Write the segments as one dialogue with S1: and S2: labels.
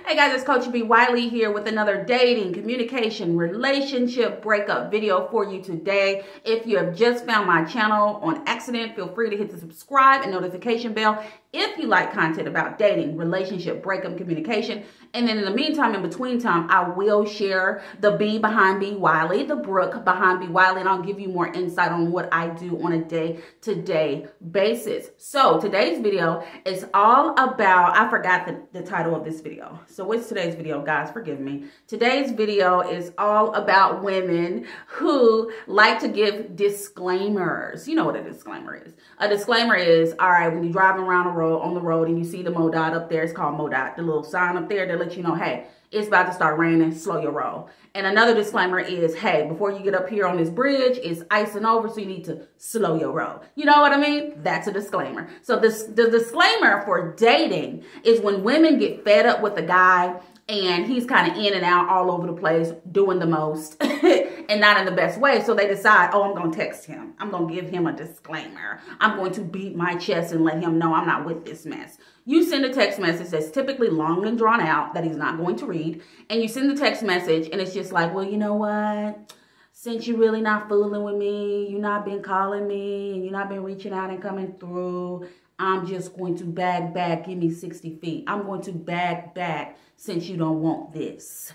S1: Hey guys, it's Coach B. Wiley here with another dating, communication, relationship breakup video for you today. If you have just found my channel on accident, feel free to hit the subscribe and notification bell if you like content about dating, relationship, breakup, communication. And then in the meantime, in between time, I will share the B behind B Wiley, the Brooke behind B Wiley, and I'll give you more insight on what I do on a day-to-day basis. So today's video is all about, I forgot the title of this video. So what's today's video, guys? Forgive me. Today's video is all about women who like to give disclaimers. You know what a disclaimer is. A disclaimer is, all right, when you're driving around on the road and you see the MoDOT up there, it's called MoDOT, the little sign up there that lets you know, hey, it's about to start raining, slow your roll. And another disclaimer is, hey, before you get up here on this bridge, it's icing over, so you need to slow your roll. You know what I mean? That's a disclaimer. So the disclaimer for dating is when women get fed up with a guy and he's kind of in and out all over the place, doing the most and not in the best way. So they decide, oh, I'm going to text him. I'm going to give him a disclaimer. I'm going to beat my chest and let him know I'm not with this mess. You send a text message that's typically long and drawn out that he's not going to read. And you send the text message and it's just like, well, you know what? Since you're really not fooling with me, you've not been calling me, and you've not been reaching out and coming through, I'm just going to bag back, give me 60 feet. I'm going to bag back since you don't want this.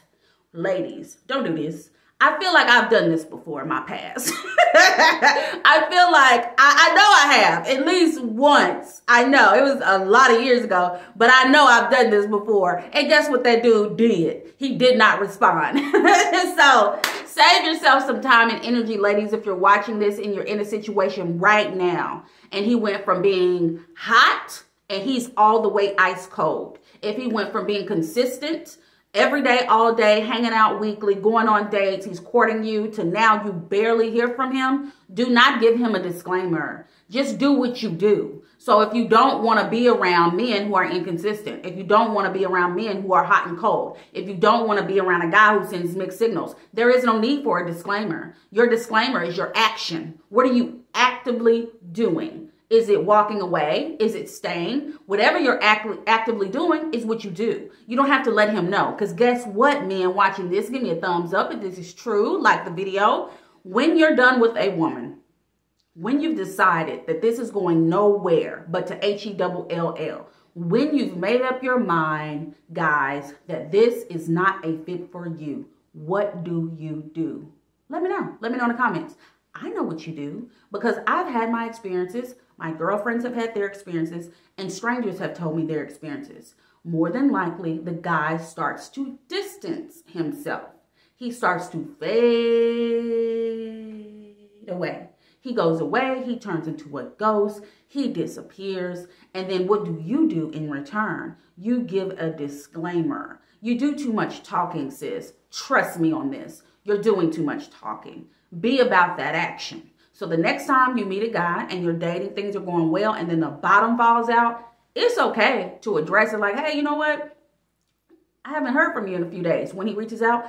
S1: Ladies, don't do this. I feel like I've done this before in my past. I feel like, I know I have, at least once. I know, it was a lot of years ago, but I know I've done this before. And guess what that dude did? He did not respond. So save yourself some time and energy, ladies, if you're watching this and you're in a situation right now. And he went from being hot and he's all the way ice cold. If he went from being consistent, every day, all day, hanging out weekly, going on dates, he's courting you, to now you barely hear from him, do not give him a disclaimer. Just do what you do. So if you don't want to be around men who are inconsistent, if you don't want to be around men who are hot and cold, if you don't want to be around a guy who sends mixed signals, there is no need for a disclaimer. Your disclaimer is your action. What are you actively doing? Is it walking away? Is it staying? Whatever you're actively doing is what you do. You don't have to let him know. Because guess what, men watching this? Give me a thumbs up if this is true. Like the video. When you're done with a woman, when you've decided that this is going nowhere but to H-E-double-L-L, when you've made up your mind, guys, that this is not a fit for you, what do you do? Let me know. Let me know in the comments. I know what you do because I've had my experiences. My girlfriends have had their experiences, and strangers have told me their experiences. More than likely, the guy starts to distance himself. He starts to fade away. He goes away. He turns into a ghost. He disappears. And then what do you do in return? You give a disclaimer. You do too much talking, sis. Trust me on this. You're doing too much talking. Be about that action. So the next time you meet a guy and you're dating, things are going well, and then the bottom falls out, it's okay to address it like, hey, you know what? I haven't heard from you in a few days. When he reaches out,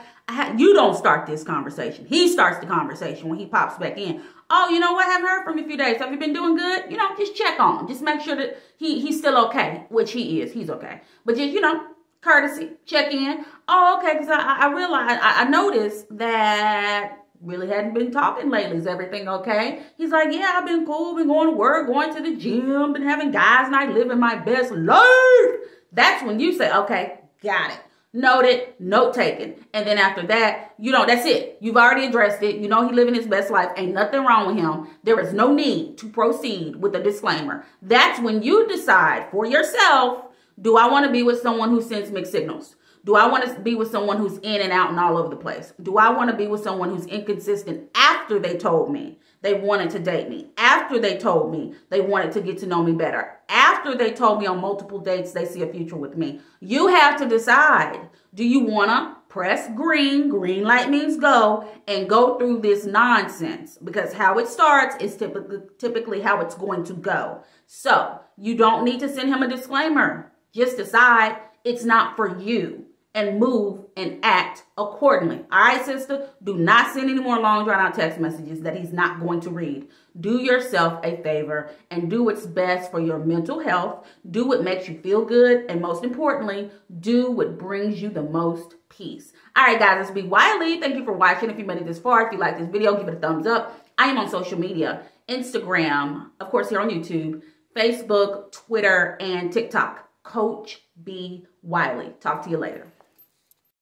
S1: you don't start this conversation. He starts the conversation when he pops back in. Oh, you know what? I haven't heard from you in a few days. Have you been doing good? You know, just check on him. Just make sure that he's still okay, which he is. He's okay. But just, you know, courtesy, check in. Oh, okay, because I realized, I noticed that really hadn't been talking lately. Is everything okay? He's like, yeah, I've been cool. Been going to work, going to the gym, been having guys night, living my best life. That's when you say, okay, got it. Noted, note taken. And then after that, you know, that's it. You've already addressed it. You know, he living his best life. Ain't nothing wrong with him. There is no need to proceed with a disclaimer. That's when you decide for yourself, do I want to be with someone who sends mixed signals? Do I want to be with someone who's in and out and all over the place? Do I want to be with someone who's inconsistent after they told me they wanted to date me? After they told me they wanted to get to know me better? After they told me on multiple dates they see a future with me? You have to decide. Do you want to press green? Green light means go, and go through this nonsense, because how it starts is typically how it's going to go. So you don't need to send him a disclaimer. Just decide it's not for you. and move and act accordingly. All right, sister? Do not send any more long drawn out text messages that he's not going to read. Do yourself a favor and do what's best for your mental health. Do what makes you feel good. And most importantly, do what brings you the most peace. All right, guys, it's askbwiley. Thank you for watching. If you made it this far, if you like this video, give it a thumbs up. I am on social media, Instagram, of course, here on YouTube, Facebook, Twitter, and TikTok. Coach B. Wiley. Talk to you later.